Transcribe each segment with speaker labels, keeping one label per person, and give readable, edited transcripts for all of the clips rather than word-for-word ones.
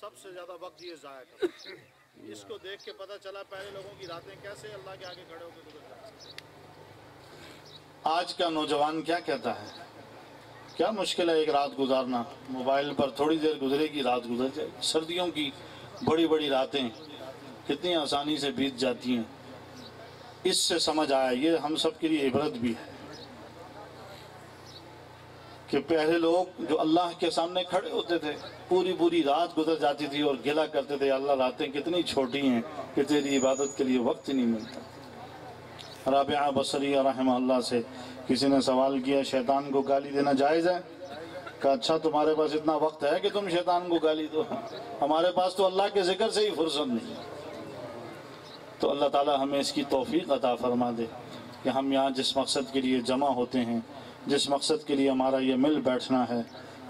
Speaker 1: سب سے زیادہ وقت یہ ضائع کرتا ہے۔ اس کو دیکھ کے پتہ چلا پہلے لوگوں کی راتیں کیسے اللہ کے آگے کھڑے ہو کے گزر جاتے ہیں۔ آج کا نوجوان کیا کہتا ہے؟ کیا مشکل ہے ایک رات گزارنا، موبائل پر تھوڑی دیر گزرے گی رات گزر جائے گی۔ سردیوں کی بڑی بڑی راتیں کتنی آسانی سے بیت جاتی ہیں۔ اس سے سمجھ آیا یہ ہم سب کے لیے عبرت بھی ہے کہ پہلے لوگ جو اللہ کے سامنے کھڑے ہوتے تھے پوری پوری رات گزر جاتی تھی اور گلہ کرتے تھے اللہ راتیں کتنی چھوٹی ہیں کہ تیری عبادت کے لیے وقت ہی نہیں ملتا۔ رابعہ بصریہ رحمہ اللہ سے کسی نے سوال کیا شیطان کو گالی دینا جائز ہے؟ کہا اچھا تمہارے پاس اتنا وقت ہے کہ تم شیطان کو گالی دو، ہمارے پاس تو اللہ کے ذکر سے ہی فرصت نہیں۔ تو اللہ تعالی ہمیں اس کی توفیق عطا فرما دے کہ ہم یہاں جس مقصد کے لیے جمع ہوتے ہیں، جس مقصد کے لیے ہمارا یہ مل بیٹھنا ہے،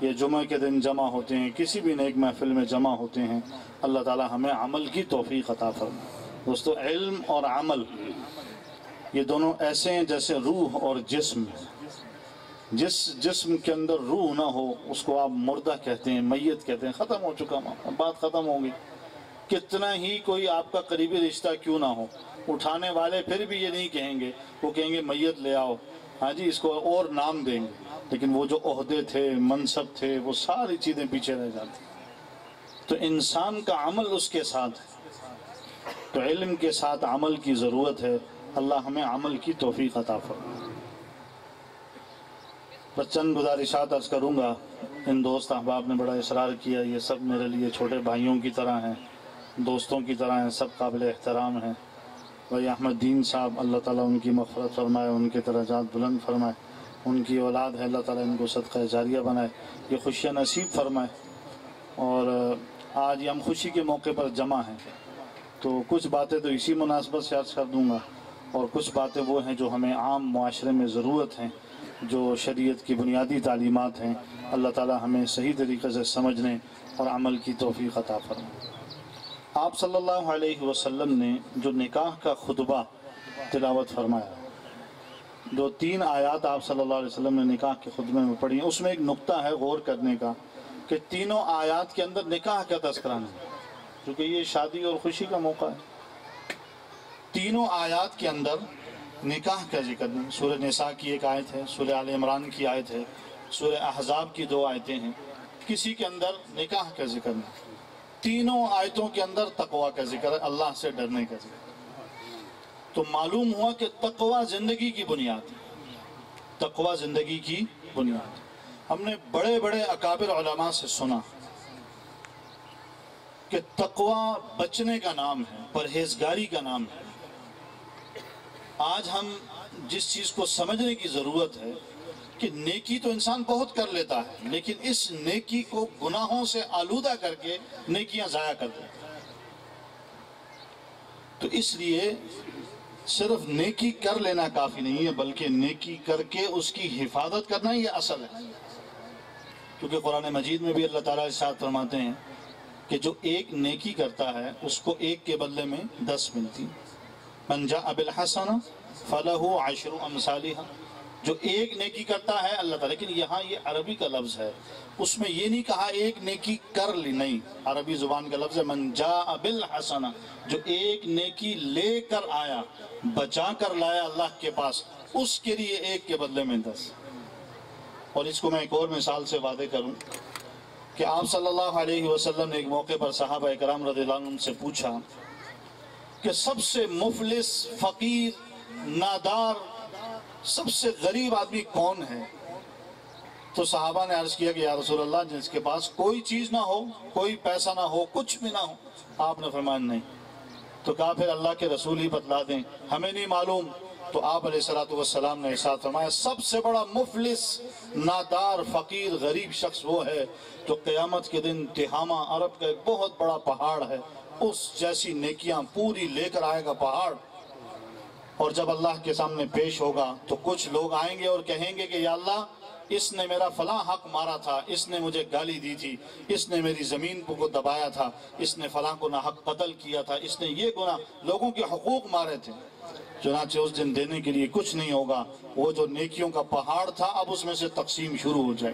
Speaker 1: یہ جمعہ کے دن جمع ہوتے ہیں، کسی بھی نیک محفل میں جمع ہوتے ہیں، اللہ تعالی ہمیں عمل کی توفیق عطا فرما۔ دوستو علم اور عمل یہ دونوں ایسے ہیں جیسے روح اور جسم۔ جس جسم کے اندر روح نہ ہو اس کو آپ مردہ کہتے ہیں، میت کہتے ہیں، ختم ہو چکا بات ختم ہوگی۔ کتنا ہی کوئی آپ کا قریبی رشتہ کیوں نہ ہو، اٹھانے والے پھر بھی یہ نہیں کہیں گے، وہ کہیں گے میت لے آؤ، ہاں جی اس کو اور نام دیں گے، لیکن وہ جو عہدے تھے منصب تھے وہ ساری چیزیں پیچھے رہ جاتی۔ تو انسان کا عمل اس کے ساتھ ہے، تو علم کے ساتھ عمل کی ضرورت ہے۔ اللہ ہمیں عمل کی توفیق عطا فرمائے۔ بس چند گزارشات عرض کروں گا۔ ان دوست احباب نے بڑا اصرار کیا، یہ سب میرے لیے چھوٹے بھائیوں کی طرح ہیں، دوستوں کی طرح ہیں، سب قابل احترام ہیں۔ بھائی احمد دین صاحب اللہ تعالیٰ ان کی مغفرت فرمائے، ان کے درجات بلند فرمائے، ان کی اولاد ہے اللہ تعالیٰ ان کو صدقہ جاریہ بنائے، یہ خوشیاں نصیب فرمائے۔ اور آج یہ ہم خوشی کے موقع پر جمع ہیں، تو کچھ باتیں تو اسی مناسبت سے عرض کر دوں گا، اور کچھ باتیں وہ ہیں جو ہمیں عام معاشرے میں ضرورت ہیں، جو شریعت کی بنیادی تعلیمات ہیں۔ اللہ تعالیٰ ہمیں صحیح طریقے سے سمجھنے اور عمل کی توفیق عطا فرمائے۔ آپ صلی اللہ علیہ وسلم نے جو نکاح کا خطبہ تلاوت فرمایا، جو 3 آیات آپ صلی اللہ علیہ وسلم نے نکاح کے خطبے میں پڑھی ہیں، اس میں ایک نقطہ ہے غور کرنے کا کہ تینوں آیات کے اندر نکاح کا تذکرہ نہیں، کیونکہ یہ شادی اور خوشی کا موقع ہے۔ تینوں آیات کے اندر نکاح کا ذکر نہیں۔ سورہ نساء کی ایک آیت ہے، سورہ آل عمران کی آیت ہے، سورہ احزاب کی 2 آیتیں ہیں، کسی کے اندر نکاح کا ذکر نہیں۔ تینوں آیتوں کے اندر تقوی کا ذکر ہے، اللہ سے ڈرنے کا ذکر ہے۔ تو معلوم ہوا کہ تقوی زندگی کی بنیاد ہے، تقوی زندگی کی بنیاد ہے۔ ہم نے بڑے بڑے اکابر علماء سے سنا کہ تقوی بچنے کا نام ہے، پرہیزگاری کا نام ہے۔ آج ہم جس چیز کو سمجھنے کی ضرورت ہے کہ نیکی تو انسان بہت کر لیتا ہے، لیکن اس نیکی کو گناہوں سے آلودہ کر کے نیکیاں ضائع کر دیتا ہے۔ تو اس لیے صرف نیکی کر لینا کافی نہیں ہے، بلکہ نیکی کر کے اس کی حفاظت کرنا یہ اصل ہے۔ کیونکہ قرآن مجید میں بھی اللہ تعالیٰ ارشاد فرماتے ہیں کہ جو ایک نیکی کرتا ہے اس کو ایک کے بدلے میں 10 ملتی۔ من جاء بالحسنہ فلہ 10 امثالہا، جو ایک نیکی کرتا ہے اللہ تعالیٰ، لیکن یہاں یہ عربی کا لفظ ہے، اس میں یہ نہیں کہا ایک نیکی کر لی، نہیں، عربی زبان کا لفظ ہے من جاء بالحسنہ، جو ایک نیکی لے کر آیا، بچا کر لایا اللہ کے پاس، اس کے لیے ایک کے بدلے میں 10۔ اور اس کو میں ایک اور مثال سے واضح کروں کہ آپ صلی اللہ علیہ وسلم نے ایک موقع پر صحابہ اکرام رضی اللہ عنہ سے پوچھا کہ سب سے مفلس، فقیر، نادار، سب سے غریب آدمی کون ہے؟ تو صحابہ نے عرض کیا کہ یا رسول اللہ جس کے پاس کوئی چیز نہ ہو، کوئی پیسہ نہ ہو، کچھ بھی نہ ہو۔ آپ نے فرمایا نہیں۔ تو کہا پھر اللہ کے رسول ہی بتلا دیں، ہمیں نہیں معلوم۔ تو آپ علیہ السلام نے ارشاد فرمایا سب سے بڑا مفلس، نادار، فقیر، غریب شخص وہ ہے جو قیامت کے دن تہامہ عرب کا ایک بہت بڑا پہاڑ ہے، اس جیسی نیکیاں پوری لے کر آئے گا پہاڑ، اور جب اللہ کے سامنے پیش ہوگا تو کچھ لوگ آئیں گے اور کہیں گے کہ یا اللہ اس نے میرا فلاں حق مارا تھا، اس نے مجھے گالی دی تھی، اس نے میری زمین کو دبایا تھا، اس نے فلاں کو ناحق قتل کیا تھا، اس نے یہ گناہ، لوگوں کے حقوق مارے تھے۔ چنانچہ اس دن دینے کے لیے کچھ نہیں ہوگا، وہ جو نیکیوں کا پہاڑ تھا اب اس میں سے تقسیم شروع ہو جائے۔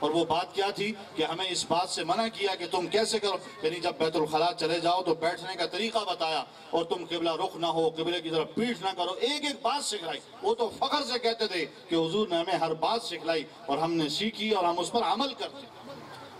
Speaker 1: اور وہ بات کیا تھی کہ ہمیں اس بات سے منع کیا کہ تم کیسے کرو، یعنی جب بیت الخلاء چلے جاؤ تو بیٹھنے کا طریقہ بتایا، اور تم قبلہ رخ نہ ہو، قبلے کی طرف پیٹھ نہ کرو، ایک ایک بات سکھلائی۔ وہ تو فخر سے کہتے تھے کہ حضور نے ہمیں ہر بات سکھلائی اور ہم نے سیکھی اور ہم اس پر عمل کرتے۔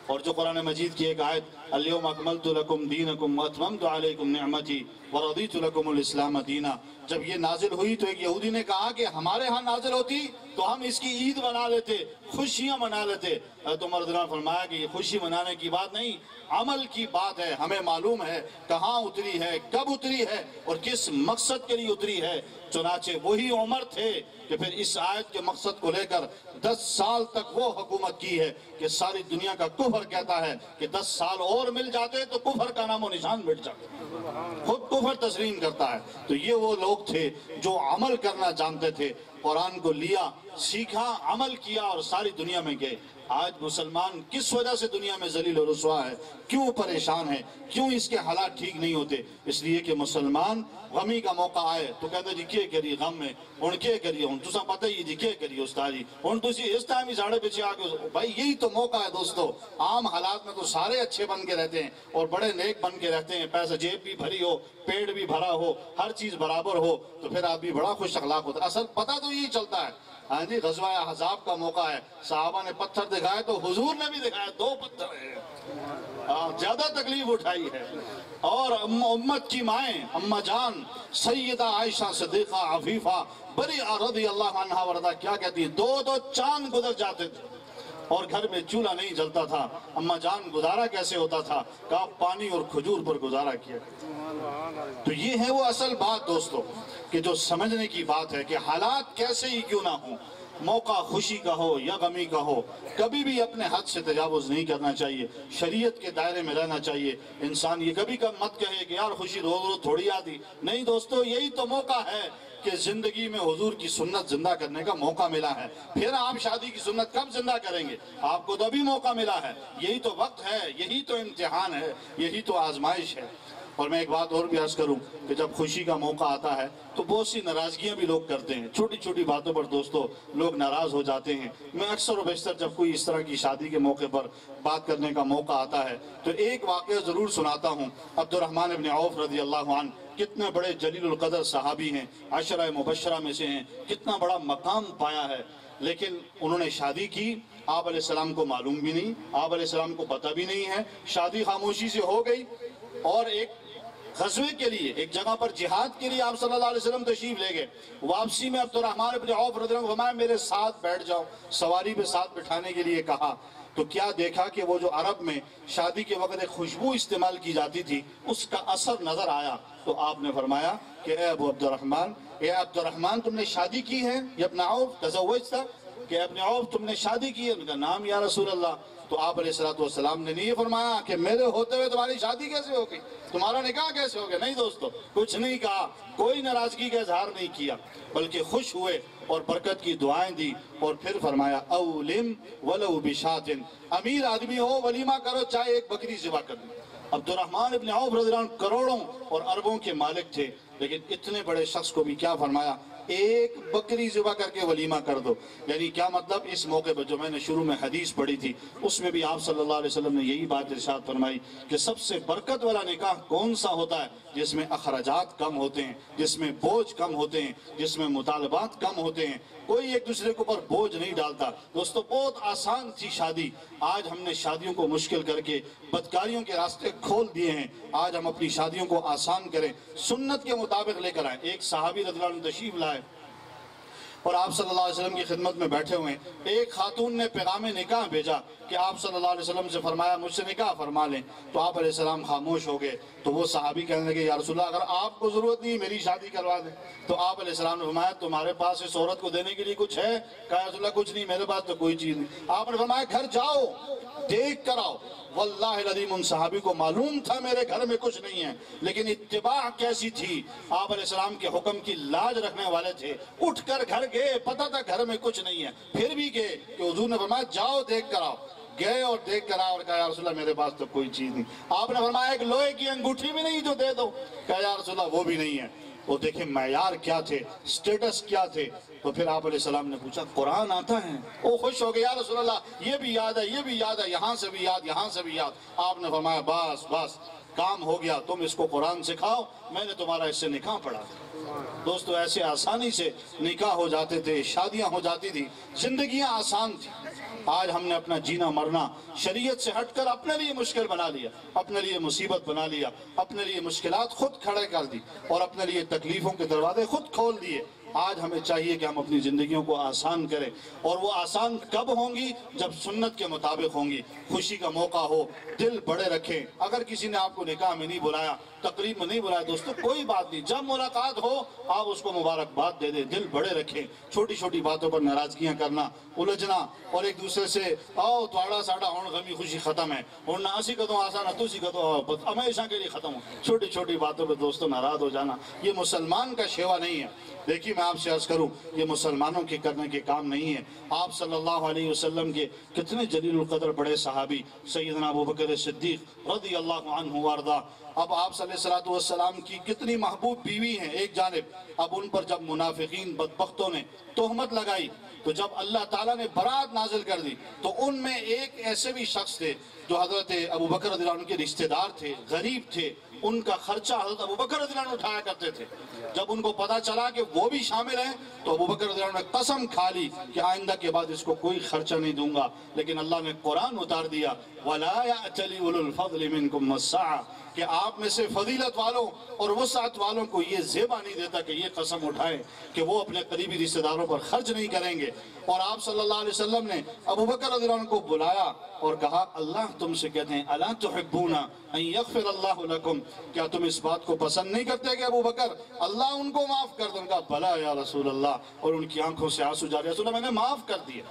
Speaker 1: اور جو قرآن مجید کی ایک آیت الیوم اکملت لکم دینکم واتممت علیکم نعمتی ورضیت لکم الاسلام دینا، جب یہ نازل ہوئی تو ایک یہودی نے کہا کہ ہمارے ہاں نازل ہوتی تو ہم اس کی عید منا لیتے، خوشیاں منا لیتے۔ حضرت عمر رضی اللہ عنہ نے فرمایا کہ یہ خوشی منانے کی بات نہیں، عمل کی بات ہے۔ ہمیں معلوم ہے کہاں اتری ہے، کب اتری ہے اور کس مقصد کے لیے اتری ہے۔ چنانچہ وہی عمر تھے کہ پھر اس آیت کے مقصد کو لے کر 10 سال تک وہ حکومت کی ہے کہ ساری دنیا کا کفر کہتا ہے کہ 10 سال اور مل جاتے تو کفر کا نام و نشان مٹ جاتا، خود کفر تسلیم کرتا ہے۔ تو یہ وہ لوگ تھے جو عمل کرنا جانتے تھے، قرآن کو لیا، سیکھا، عمل کیا اور ساری دنیا میں گئے۔ آج مسلمان کس وجہ سے دنیا میں ذلیل و رسوا ہے، کیوں پریشان ہے، کیوں اس کے حالات ٹھیک نہیں ہوتے؟ اس لیے کہ مسلمان غمی کا موقع آئے تو کہتے جی کیا کریے غم میں، ان کیا کریے، ان تسا پتہ ہی جی کیا کریے استاد جی، ان تسی اس ٹائم ہی ساڑھے پیچھے آگے۔ بھائی یہی تو موقع ہے دوستو، عام حالات میں تو سارے اچھے بن کے رہتے ہیں اور بڑے نیک بن کے رہتے ہیں، پیسہ جیب بھی بھری ہو، پیٹ بھی بھرا ہو، ہر چیز برابر ہو تو پھر آپ بھی بڑا خوش اخلاق ہوتا ہے۔ اصل پتہ تو یہی چلتا ہے۔ ہاں جی، غزوہ احزاب کا موقع ہے، صحابہ نے پتھر دکھائے تو حضور نے بھی دکھایا 2 پتھر ہیں، زیادہ تکلیف اٹھائی ہے۔ اور امت کی مائیں، اماں جان سیدہ عائشہ صدیقہ عفیفہ بریہ رضی اللہ عنہ وردہ کیا کہتی ہیں، 2 چاند گزر جاتے تھے اور گھر میں چولہا نہیں جلتا تھا۔ اماں جان گزارا کیسے ہوتا تھا؟ کہا پانی اور کھجور پر گزارا کیا۔ تو یہ ہے وہ اصل بات دوستو کہ جو سمجھنے کی بات ہے کہ حالات کیسے ہی کیوں نہ ہوں، موقع خوشی کا ہو یا غمی کا ہو، کبھی بھی اپنے حد سے تجاوز نہیں کرنا چاہیے، شریعت کے دائرے میں رہنا چاہیے۔ انسان یہ کبھی مت کہے کہ یار خوشی روز روز تھوڑی آتی، نہیں دوستو، یہی تو موقع ہے کہ زندگی میں حضور کی سنت زندہ کرنے کا موقع ملا ہے۔ پھر آپ شادی کی سنت کب زندہ کریں گے؟ آپ کو تو ابھی موقع ملا ہے، یہی تو وقت ہے، یہی تو امتحان ہے، یہی تو آزمائش ہے۔ اور میں ایک بات اور بھی عرض کروں کہ جب خوشی کا موقع آتا ہے تو بہت سی ناراضگیاں بھی لوگ کرتے ہیں، چھوٹی چھوٹی باتوں پر دوستو لوگ ناراض ہو جاتے ہیں۔ میں اکثر و بیشتر جب کوئی اس طرح کی شادی کے موقع پر بات کرنے کا موقع آتا ہے تو ایک واقعہ ضرور سناتا ہوں۔ عبد الرحمن ابن عوف رضی اللہ عنہ کتنے بڑے جلیل القدر صحابی ہیں، عشرہ مبشرہ میں سے ہیں، کتنا بڑا مقام پایا ہے، لیکن انہوں نے شادی کی، آپ علیہ السلام کو معلوم بھی نہیں، آپ علیہ السلام کو پتہ بھی نہیں ہے، شادی خاموشی سے ہو گئی اور ایک غزوے کے لیے، ایک جگہ پر جہاد کے لیے آپ صلی اللہ علیہ وسلم تشریف لے گئے۔ واپسی میں عبد الرحمن ابن عوف رضی اللہ عنہ فرمایا میرے ساتھ بیٹھ جاؤ، سواری پہ ساتھ بٹھانے کے لیے کہا تو کیا دیکھا کہ وہ جو عرب میں شادی کے وقت ایک خوشبو استعمال کی جاتی تھی اس کا اثر نظر آیا، تو آپ نے فرمایا کہ اے ابو عبد الرحمن، اے عبد الرحمن تم نے شادی کی ہے؟ یہ اپنا عوف تزوجتا کہ ابن عوف تم نے شادی کی ہے؟ ان کا نام یا رسول اللہ۔ تو آپ علیہ السلام نے نہیں یہ فرمایا کہ میرے ہوتے ہوئے تمہاری شادی کیسے ہو گئی، تمہارا نکاح کیسے ہو گیا، نہیں دوستو، کچھ نہیں کہا، کوئی ناراضگی کا اظہار نہیں کیا، بلکہ خوش ہوئے اور برکت کی دعائیں دی اور پھر فرمایا اولم ولو بشات، امیر آدمی ہو ولیمہ کرو، چاہے ایک بکری ذبح کر دو۔ عبد الرحمن ابن عوف رضی اللہ عنہ کروڑوں اور اربوں کے مالک تھے، لیکن اتنے بڑے شخص کو بھی کیا فرمایا، ایک بکری ذبح کر کے ولیمہ کر دو۔ یعنی کیا مطلب؟ اس موقع پر جو میں نے شروع میں حدیث پڑھی تھی اس میں بھی آپ صلی اللہ علیہ وسلم نے یہی بات ارشاد فرمائی کہ سب سے برکت والا نکاح کون سا ہوتا ہے؟ جس میں اخراجات کم ہوتے ہیں، جس میں بوجھ کم ہوتے ہیں، جس میں مطالبات کم ہوتے ہیں، کوئی ایک دوسرے کے اوپر بوجھ نہیں ڈالتا۔ دوستو بہت آسان تھی شادی، آج ہم نے شادیوں کو مشکل کر کے بدکاریوں کے راستے کھول دیے ہیں۔ آج ہم اپنی شادیوں کو آسان کریں، سنت کے مطابق لے کر آئیں۔ ایک صحابی رضی اللہ عنہ تشریف لائے اور آپ صلی اللہ علیہ وسلم کی خدمت میں بیٹھے ہوئے ہیں، ایک خاتون نے پیغام نکاح بھیجا کہ آپ صلی اللہ علیہ وسلم سے فرمایا مجھ سے نکاح فرما لیں، تو آپ علیہ السلام خاموش ہو گئے۔ تو وہ صحابی کہنے لگے یا رسول اللہ اگر آپ کو ضرورت نہیں میری شادی کروا دیں، تو آپ علیہ السلام نے فرمایا تمہارے پاس اس عورت کو دینے کے لیے کچھ ہے؟ کہا یا رسول اللہ کچھ نہیں، میرے پاس تو کوئی چیز نہیں۔ آپ نے فرمایا گھر جاؤ دیکھ کر آؤ۔ واللہ العظیم ان صحابی کو معلوم تھا میرے گھر میں کچھ نہیں ہے، لیکن اتباع کیسی تھی، آپ علیہ السلام کے حکم کی لاج رکھنے والے تھے، اٹھ کر گھر گئے، پتہ تھا گھر میں کچھ نہیں ہے، پھر بھی گئے کہ حضور نے فرمایا جاؤ دیکھ کر آؤ۔ گئے اور دیکھ کر آؤ اور کہا یا رسول اللہ میرے پاس تو کوئی چیز نہیں۔ آپ نے فرمایا ایک لوہے کی انگوٹھی بھی نہیں جو دے دو؟ کہا یا رسول اللہ وہ بھی نہیں ہے۔ وہ دیکھیں معیار کیا تھے، سٹیٹس کیا تھے۔ تو پھر آپ علیہ السلام نے پوچھا قرآن آتا ہے؟ وہ خوش ہو گئے، یا رسول اللہ یہ بھی یاد ہے، یہ بھی یاد ہے، یہاں سے بھی یاد، یہاں سے بھی یاد۔ آپ نے فرمایا بس بس کام ہو گیا، تم اس کو قرآن سکھاؤ، میں نے تمہارا اس سے نکاح پڑھا۔ دوستو ایسے آسانی سے نکاح ہو جاتے تھے، شادیاں ہو جاتی تھی، زندگیاں آسان تھی۔ آج ہم نے اپنا جینا مرنا شریعت سے ہٹ کر اپنے لیے مشکل بنا لیا، اپنے لیے مصیبت بنا لیا، اپنے لیے مشکلات خود کھڑے کر دی اور اپنے لیے تکلیفوں کے دروازے خود کھول دیے۔ آج ہمیں چاہیے کہ ہم اپنی زندگیوں کو آسان کریں، اور وہ آسان کب ہوں گی؟ جب سنت کے مطابق ہوں گی، خوشی کا موقع ہو، دل بڑے رکھیں۔ اگر کسی نے آپ کو نکاح میں نہیں بلایا، تقریب میں نہیں بلایا، دوستو کوئی بات نہیں، جب ملاقات ہو آپ اس کو مبارکباد دے دیں، دل بڑے رکھیں۔ چھوٹی چھوٹی باتوں پر ناراضگیاں کرنا، الجھنا اور ایک دوسرے سے آؤ تھوڑا ساڑا ہون غمی خوشی ختم ہے، اور نہ اسی کدوں آسان ہے تو اسی کدوں ہمیشہ کے لیے ختم ہو، چھوٹی چھوٹی باتوں پہ دوستو ناراض ہو جانا یہ مسلمان کا شیوا نہیں ہے۔ دیکھیے میں آپ سے عرض کروں، یہ مسلمانوں کے کرنے کے کام نہیں ہے۔ آپ صلی اللہ علیہ وسلم کے کتنے جلیل القدر بڑے صحابی سیدنا ابوبکر صدیق رضی اللہ عنہ وارضا، اب آپ صلی اللہ علیہ وسلم کی کتنی محبوب بیوی ہیں ایک جانب، اب ان پر جب منافقین بدبختوں نے تہمت لگائی تو جب اللہ تعالیٰ نے برات نازل کر دی تو ان میں ایک ایسے بھی شخص تھے جو حضرت ابوبکر رضی اللہ عنہ کے رشتہ دار تھے، غریب تھے، ان کا خرچہ حضرت ابوبکر رضی اللہ عنہ اٹھایا کرتے تھے۔ جب ان کو پتا چلا کہ وہ بھی شامل ہیں تو ابوبکر رضی اللہ عنہ نے قسم کھا لی کہ آئندہ کے بعد اس کو کوئی خرچہ نہیں دوں گا، لیکن اللہ نے قرآن اتار دیا وَلَا يَأْتَلِ أُولُو الْفَضْلِ مِنْكُمْ وَالسَّعَةِ کہ آپ میں سے فضیلت والوں اور وسعت والوں کو یہ زیبا نہیں دیتا کہ یہ قسم اٹھائیں کہ وہ اپنے قریبی رشتہ داروں پر خرچ نہیں کریں گے۔ اور آپ صلی اللہ علیہ وسلم نے ابوبکر رضی اللہ عنہ کو بلایا اور کہا اللہ تم سے کہتے ہیں الا تحبون ان یغفر اللہ لکم، کیا تم اس بات کو پسند نہیں کرتے کہ ابوبکر اللہ ان کو معاف کر دیں؟ کہا بلا یا رسول اللہ، اور ان کی آنکھوں سے آنسو جاری، رسول اللہ میں نے معاف کر دیا،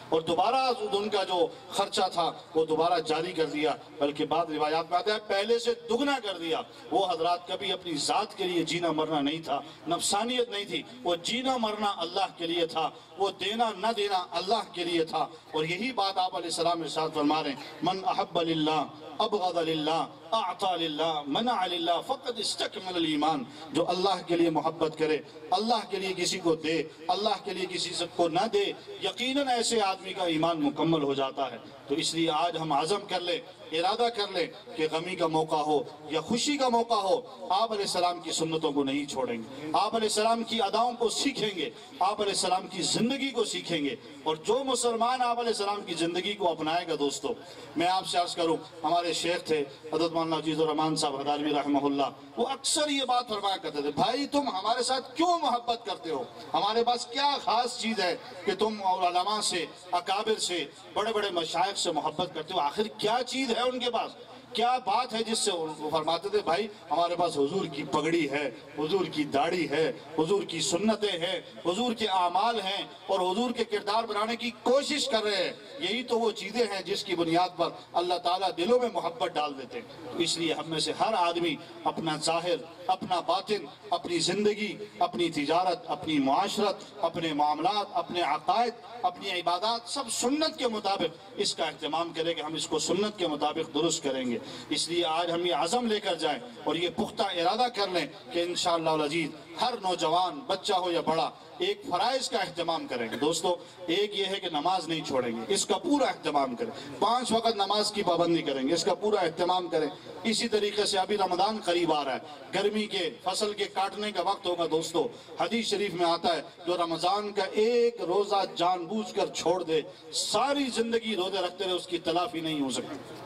Speaker 1: اور دوبارہ ان کا جو خرچہ تھا وہ دوبارہ جاری کر دیا، بلکہ بعد روایات میں آتا ہے پہلے سے دگنا کر دیا۔ وہ حضرات کبھی اپنی ذات کے لیے جینا مرنا نہیں تھا، نفسانیت نہیں تھی، وہ جینا مرنا اللہ کے لیے تھا، وہ دینا نہ دینا اللہ کے لیے تھا۔ اور یہی بات آپ علیہ السلام ارشاد فرما رہے ہیں من احب للہ ابغض للہ اعطى للہ منع للہ فقد استکمل الایمان، جو اللہ کے لیے محبت کرے، اللہ کے لیے کسی کو دے، اللہ کے لیے کسی کو نہ دے، یقیناً ایسے آدمی کا ایمان مکمل ہو جاتا ہے۔ تو اس لیے آج ہم عزم کر لیں، ارادہ کر لیں کہ غمی کا موقع ہو یا خوشی کا موقع ہو آپ علیہ السلام کی سنتوں کو نہیں چھوڑیں گے، آپ علیہ السلام کی اداؤں کو سیکھیں گے، آپ علیہ السلام کی زندگی کو سیکھیں گے۔ اور جو مسلمان آپ علیہ السلام کی زندگی کو اپنائے گا دوستو، میں آپ سے عرض کروں، ہمارے شیخ تھے حضرت مولانا عزیز الرحمان صاحب ہداروی رحمہ اللہ، وہ اکثر یہ بات فرمایا کرتے تھے بھائی تم ہمارے ساتھ کیوں محبت کرتے ہو؟ ہمارے پاس کیا خاص چیز ہے کہ تم علماء سے، اکابر سے، بڑے بڑے مشائخ سے محبت کرتے ہو؟ آخر کیا چیز ہے ان کے پاس، کیا بات ہے جس سے وہ فرماتے تھے بھائی ہمارے پاس حضور کی پگڑی ہے، حضور کی داڑھی ہے، حضور کی سنتیں ہیں، حضور کے اعمال ہیں، اور حضور کے کردار بنانے کی کوشش کر رہے ہیں۔ یہی تو وہ چیزیں ہیں جس کی بنیاد پر اللہ تعالیٰ دلوں میں محبت ڈال دیتے ہیں۔ اس لیے ہم میں سے ہر آدمی اپنا ظاہر، اپنا باطن، اپنی زندگی، اپنی تجارت، اپنی معاشرت، اپنے معاملات، اپنے عقائد، اپنی عبادات سب سنت کے مطابق اس کا اہتمام کریں کہ ہم اس کو سنت کے مطابق درست کریں گے۔ اس لیے آج ہم یہ عزم لے کر جائیں اور یہ پختہ ارادہ کر لیں کہ انشاءاللہ العزیز ہر نوجوان بچہ ہو یا بڑا ایک فرائض کا اہتمام کریں گے۔ دوستو ایک یہ ہے کہ نماز نہیں چھوڑیں گے، اس کا پورا اہتمام کریں، 5 وقت نماز کی پابندی کریں گے، اس کا پورا اہتمام کریں۔ اسی طریقے سے ابھی رمضان قریب آ رہا ہے، گرمی کے فصل کے کاٹنے کا وقت ہوگا دوستو، حدیث شریف میں آتا ہے جو رمضان کا ایک روزہ جان بوجھ کر چھوڑ دے ساری زندگی روزے رکھتے رہے اس کی تلافی نہیں ہو سکتی۔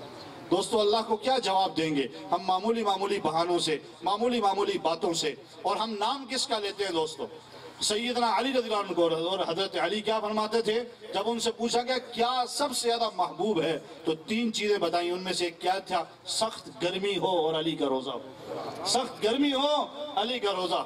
Speaker 1: دوستو اللہ کو کیا جواب دیں گے ہم معمولی معمولی بہانوں سے، معمولی معمولی باتوں سے؟ اور ہم نام کس کا لیتے ہیں دوستو؟ سیدنا علی رضی اللہ عنہ کو، اور حضرت علی کیا فرماتے تھے جب ان سے پوچھا گیا کیا سب سے زیادہ محبوب ہے تو 3 چیزیں بتائیں، ان میں سے کیا تھا؟ سخت گرمی ہو اور علی کا روزہ ہو، سخت گرمی ہو علی کا روزہ۔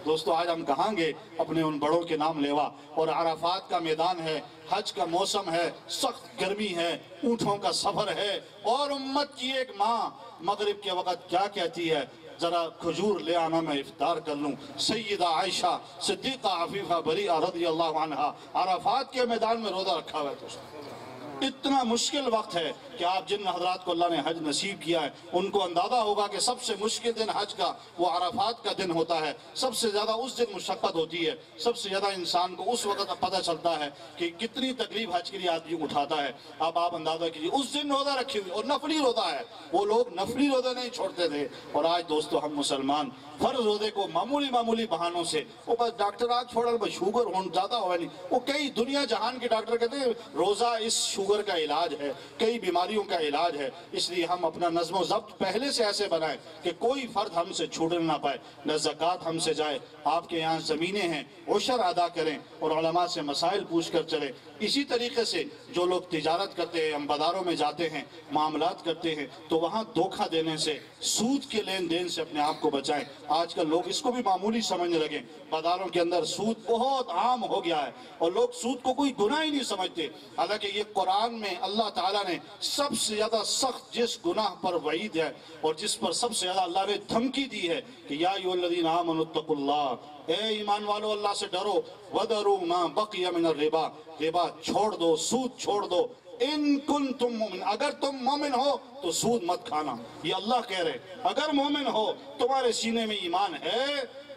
Speaker 1: دوستو آج ہم کہاں گے اپنے ان بڑوں کے نام لیوا، اور عرفات کا میدان ہے، حج کا موسم ہے، سخت گرمی ہے، اونٹوں کا سفر ہے، اور امت کی ایک ماں مغرب کے وقت کیا کہتی ہے ذرا کھجور لے آنا میں افطار کر لوں۔ سیدہ عائشہ صدیقہ عفیفہ بریہ رضی اللہ عنہا عرفات کے میدان میں روزہ رکھا ہوا ہے دوستو۔ اتنا مشکل وقت ہے کہ آپ جن حضرات کو اللہ نے حج نصیب کیا ہے ان کو اندازہ ہوگا کہ سب سے مشکل دن حج کا وہ عرفات کا دن ہوتا ہے. سب سے زیادہ اس دن مشقت ہوتی ہے. سب سے زیادہ انسان کو اس وقت پتہ چلتا ہے کہ کتنی تکلیف حج کے لیے آدمی اٹھاتا ہے. اب آپ اندازہ کیجیے اس دن روزہ رکھے ہوئے اور نفلی روزہ ہے. وہ لوگ نفلی روزے نہیں چھوڑتے تھے اور آج دوستو ہم مسلمان فرض روزے کو معمولی بہانوں سے وہ بس ڈاکٹر آج چھوڑا بس شوگر ہون زیادہ ہوا نہیں. وہ کئی دنیا جہان کے ڈاکٹر کہتے ہیں روزہ اس شوگر کا علاج ہے, کئی بیماریوں کا علاج ہے. اس لیے ہم اپنا نظم و ضبط پہلے سے ایسے بنائیں کہ کوئی فرد ہم سے چھوٹنے نہ پائے, نہ زکوٰۃ ہم سے جائے. آپ کے یہاں زمینیں ہیں عشر ادا کریں اور علماء سے مسائل پوچھ کر چلیں. اسی طریقے سے جو لوگ تجارت کرتے ہیں, ہم بازاروں میں جاتے ہیں, معاملات کرتے ہیں, تو وہاں دھوکہ دینے سے, سود کے لین دین سے اپنے آپ کو بچائیں. آج کل لوگ اس کو بھی معمولی سمجھنے لگے. بازاروں کے اندر سود بہت عام ہو گیا ہے اور لوگ سود کو کوئی گناہ ہی نہیں سمجھتے, حالانکہ یہ قرآن میں اللہ تعالیٰ نے سب سے زیادہ سخت جس گناہ پر وعید ہے اور جس پر سب سے زیادہ اللہ نے دھمکی دی ہے کہ یا ایھا الذین آمنوا اتقوا اللہ, اے ایمان والو اللہ سے ڈرو, وَذَرُوا مَا بَقِیَ مِنَ الرِّبَا, ربا چھوڑ دو, سود چھوڑ دو. ان کنتم مومن, اگر تم مومن ہو تو سود مت کھانا. یہ اللہ کہہ رہے اگر مومن ہو, تمہارے سینے میں ایمان ہے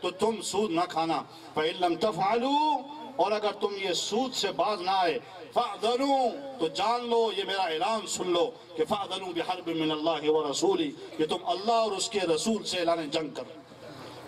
Speaker 1: تو تم سود نہ کھانا. فَإِن لَمْ تَفْعَلُوا, اور اگر تم یہ سود سے باز نہ آئے, فَأْذَنُوا, تو جان لو, یہ میرا اعلان سن لو کہ فَأْذَنُوا بِحَرْبٍ مِّنَ اللَّهِ وَرَسُولِهِ, کہ تم اللہ اور اس کے رسول سے اعلان جنگ کرو.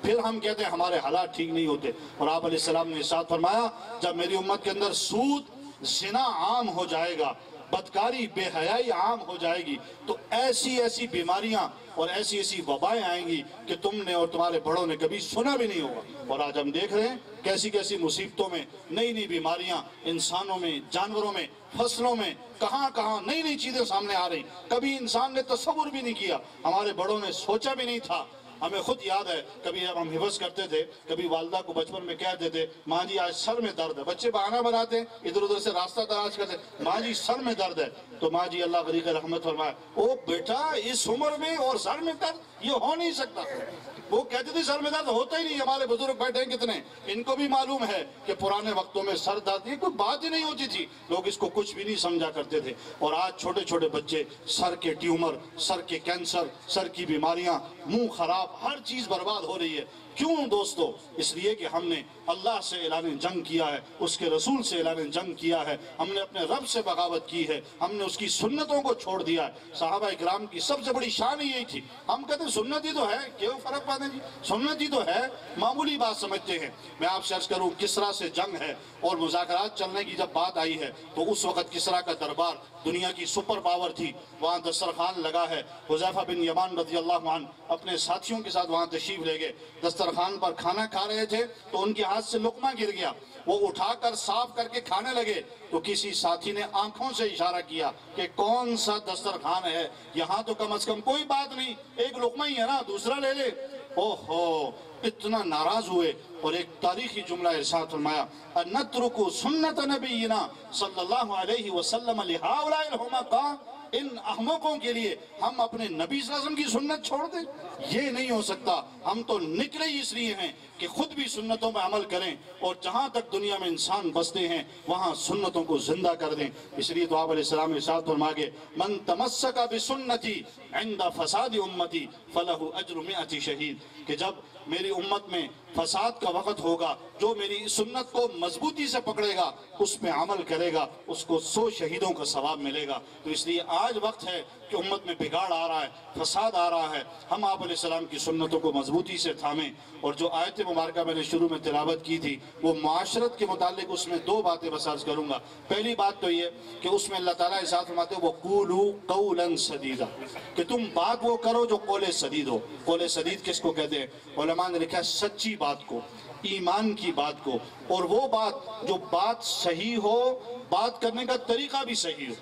Speaker 1: پھر ہم کہتے ہیں ہمارے حالات ٹھیک نہیں ہوتے. اور آپ علیہ السلام نے ارشاد فرمایا جب میری امت کے اندر سود, زنا عام ہو جائے گا, بدکاری, بے حیائی عام ہو جائے گی, تو ایسی بیماریاں اور ایسی وبائیں آئیں گی کہ تم نے اور تمہارے بڑوں نے کبھی سنا بھی نہیں ہوگا. اور آج ہم دیکھ رہے ہیں کیسی مصیبتوں میں نئی بیماریاں انسانوں میں, جانوروں میں, فصلوں میں, کہاں نئی چیزیں سامنے آ رہی. کبھی انسان نے تصور بھی نہیں کیا, ہمارے بڑوں نے سوچا بھی نہیں تھا. ہمیں خود یاد ہے کبھی جب ہم حفظ کرتے تھے, کبھی والدہ کو بچپن میں کہتے تھے ماں جی آج سر میں درد ہے. بچے بہانہ بناتے ہیں, ادھر ادھر سے راستہ تلاش کرتے ہیں, ماں جی سر میں درد ہے. تو ماں جی اللہ غریق رحمت فرمائے, او بیٹا اس عمر میں اور سر میں درد, یہ ہو نہیں سکتا. وہ کہتے تھے سر میں درد ہوتا ہی نہیں. ہمارے بزرگ بیٹھے ہیں کتنے, ان کو بھی معلوم ہے کہ پرانے وقتوں میں سر درد یہ کوئی بات ہی نہیں ہوتی تھی. لوگ اس کو کچھ بھی نہیں سمجھا کرتے تھے. اور آج چھوٹے بچے, سر کے ٹیومر, سر کے کینسر, سر کی بیماریاں, منہ خراب, ہر چیز برباد ہو رہی ہے. کیوں دوستو؟ اس لیے کہ ہم نے اللہ سے اعلان جنگ کیا ہے, اس کے رسول سے اعلان جنگ کیا ہے, ہم نے اپنے رب سے بغاوت کی ہے, ہم نے اس کی سنتوں کو چھوڑ دیا ہے. صحابہ اکرام کی سب سے بڑی شان ہی یہی تھی. ہم کہتے ہیں سنت ہی تو ہے, کیوں فرق پاتے جی, سنت ہی تو ہے, معمولی بات سمجھتے ہیں. میں آپ سے عرض کروں, کسرا سے جنگ ہے اور مذاکرات چلنے کی جب بات آئی ہے تو اس وقت کسرا کا دربار دنیا کی سپر پاور تھی, وہاں دسترخوان لگا ہے. حذیفہ بن یمان رضی اللہ عنہ اپنے ساتھیوں کے ساتھ وہاں تشریف لے گئے. دسترخوان پر کھانا کھا رہے تھے تو ان کے ہاتھ سے لقمہ گر گیا. وہ اٹھا کر صاف کر کے کھانے لگے تو کسی ساتھی نے آنکھوں سے اشارہ کیا کہ کون سا دسترخوان ہے, یہاں تو کم از کم کوئی بات نہیں, ایک لقمہ ہی ہے نا, دوسرا لے لے. اوہو, اتنا ناراض ہوئے اور ایک تاریخی جملہ ارشاد فرمایا, نترک سنت نبینا صلی اللہ علیہ وسلم لہؤلاء الحمقاء, ان احمقوں کے لیے ہم اپنے نبی صلی اللہ علیہ وسلم کی سنت چھوڑ دیں, یہ نہیں ہو سکتا. ہم تو نکلے ہی اس لیے ہیں کہ خود بھی سنتوں میں عمل کریں اور جہاں تک دنیا میں انسان بستے ہیں وہاں سنتوں کو زندہ کر دیں. اس لیے تو آپ علیہ السلام ارشاد فرمائے, من تمسک بسنتی عند فساد امتی فلہ اجر 100 شہید, کہ جب میری امت میں فساد کا وقت ہوگا, جو میری سنت کو مضبوطی سے پکڑے گا, اس پہ عمل کرے گا, اس کو 100 شہیدوں کا ثواب ملے گا. تو اس لیے آج وقت ہے کہ امت میں بگاڑ آ رہا ہے, فساد آ رہا ہے, ہم آپ علیہ السلام کی سنتوں کو مضبوطی سے تھامیں. اور جو آیت مبارکہ میں نے شروع میں تلاوت کی تھی وہ معاشرت کے متعلق, اس میں 2 باتیں بس عرض کروں گا. پہلی بات تو یہ کہ اس میں اللہ تعالیٰ ارشاد فرماتے ہیں وَقُولُوا قَوْلًا سَدِيدًا, کہ تم بات وہ کرو جو قول سدید ہو. قول سدید کس کو کہتے ہیں؟ علماء نے لکھا ہے سچی بات کو, ایمان کی بات کو, اور وہ بات جو بات صحیح ہو, بات کرنے کا طریقہ بھی صحیح ہو.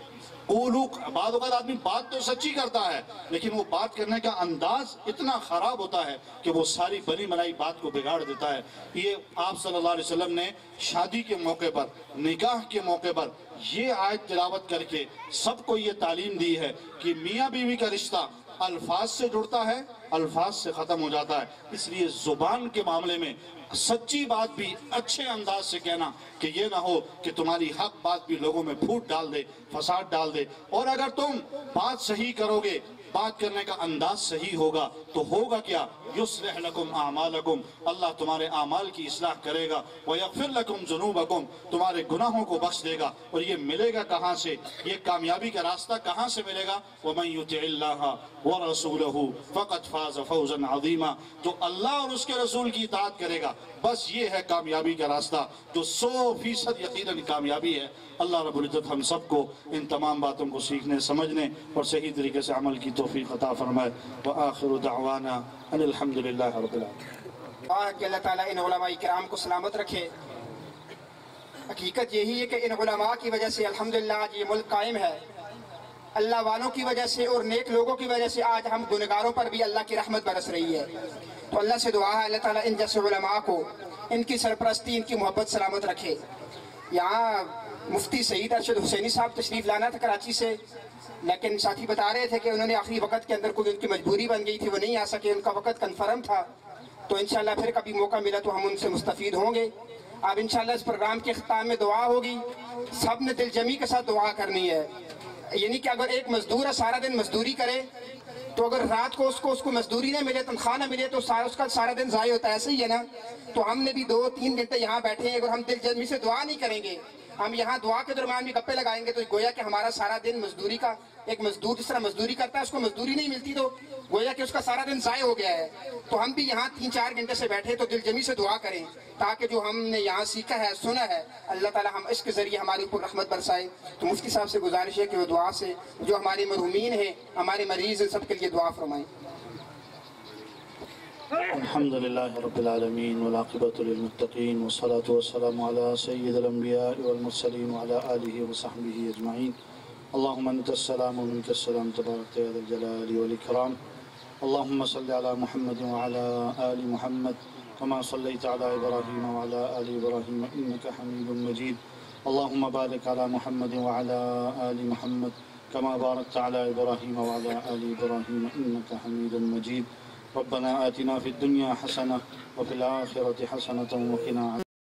Speaker 1: بعض اوقات آدمی بات تو سچی کرتا ہے لیکن وہ بات کرنے کا انداز اتنا خراب ہوتا ہے کہ وہ ساری بنی بنائی بات کو بگاڑ دیتا ہے. یہ آپ صلی اللہ علیہ وسلم نے شادی کے موقع پر, نکاح کے موقع پر یہ آیت تلاوت کر کے سب کو یہ تعلیم دی ہے کہ میاں بیوی کا رشتہ الفاظ سے جڑتا ہے, الفاظ سے ختم ہو جاتا ہے۔ اس لیے زبان کے معاملے میں سچی بات بھی اچھے انداز سے کہنا، کہ یہ نہ ہو کہ تمہاری حق بات بھی لوگوں میں پھوٹ ڈال دے، فساد ڈال دے۔ اور اگر تم بات صحیح کرو گے، بات کرنے کا انداز صحیح ہوگا، تو ہوگا کیا؟ یصلح لکم اعمالکم، اللہ تمہارے اعمال کی اصلاح کرے گا، ویغفر لکم ذنوبکم، تمہارے گناہوں کو بخش دے گا۔ اور یہ ملے گا کہاں سے؟ یہ کامیابی کا راستہ کہاں سے ملے گا؟ وَمَن يُطِعِ اللَّهَ وَرَسُولَهُ فَقَدْ فَازَ فَوْزًا عَظِيمًا، جو اللہ اور اس کے رسول کی اطاعت کرے گا، بس یہ ہے کامیابی کا راستہ، جو 100% یقیناً کامیابی ہے۔ اللہ رب العزت ہم سب کو ان تمام باتوں کو سیکھنے، سمجھنے اور صحیح طریقے سے عمل کی توفیق عطا فرمائے۔ وآخر دعوانا ان الحمدللہ رب العالمین۔
Speaker 2: کہ اللہ تعالیٰ ان علماء کرام کو سلامت رکھے۔ حقیقت یہی ہے کہ ان علماء کی وجہ سے الحمدللہ آج یہ ملک قائم ہے۔ اللہ والوں کی وجہ سے اور نیک لوگوں کی وجہ سے آج ہم گنہگاروں پر بھی اللہ کی رحمت برس رہی ہے۔ تو اللہ سے دعا ہے اللہ تعالیٰ ان جیسے علماء کو، ان کی سرپرستی، ان کی محبت سلامت رکھے۔ یہاں مفتی سعید ارشد حسینی صاحب تشریف لانا تھا کراچی سے، لیکن ساتھی بتا رہے تھے کہ انہوں نے آخری وقت کے اندر کوئی ان کی مجبوری بن گئی تھی، وہ نہیں آ سکے، ان کا وقت کنفرم تھا۔ تو انشاءاللہ پھر کبھی موقع ملا تو ہم ان سے مستفید ہوں گے۔ اب انشاءاللہ اس پروگرام کے اختتام میں دعا ہوگی، سب نے دل جمی کے ساتھ دعا کرنی ہے۔ یعنی کہ اگر ایک مزدور ہے سارا دن مزدوری کرے، تو اگر رات کو اس کو مزدوری نہ ملے، تنخواہ نہ ملے، تو اس کا سارا دن ضائع ہوتا ہے، ایسے ہی ہے نا۔ تو ہم نے بھی 2-3 گھنٹے یہاں بیٹھے ہیں، اگر ہم دل جمی سے دعا نہیں کریں گے، ہم یہاں دعا کے درمیان بھی گپے لگائیں گے، تو گویا کہ ہمارا سارا دن مزدوری کا، ایک مزدور جس طرح مزدوری کرتا ہے اس کو مزدوری نہیں ملتی، تو گویا کہ اس کا سارا دن ضائع ہو گیا ہے۔ تو ہم بھی یہاں 3-4 گھنٹے سے بیٹھے تو دل جمی سے دعا کریں، تاکہ جو ہم نے یہاں سیکھا ہے، سنا ہے، اللہ تعالیٰ ہم اس کے ذریعے ہمارے اوپر رحمت برسائے۔ تو مفتی صاحب سے گزارش ہے کہ وہ دعا سے جو ہمارے مرحومین ہیں، ہمارے مریض ہیں، سب کے لیے دعا فرمائیں۔
Speaker 1: الحمدللہ رب العالمین والعاقبۃ للمتقین والصلاة والسلام علی سید الانبیاء والمرسلین وعلی آلہ وصحبہ اجمعین۔ اللہم انت السلام ومنک السلام تبارک یا ذا الجلال والاکرام۔ اللہم صلی علی محمد وعلی آل محمد كما صليت على إبراهيم وعلى آل إبراهيم إنك حميد مجيد. اللهم بارك على محمد وعلى آل محمد كما باركت على إبراهيم وعلى آل إبراهيم إنك حميد مجيد. ربنا آتنا في الدنيا حسنة وفي الآخرة حسنة وقنا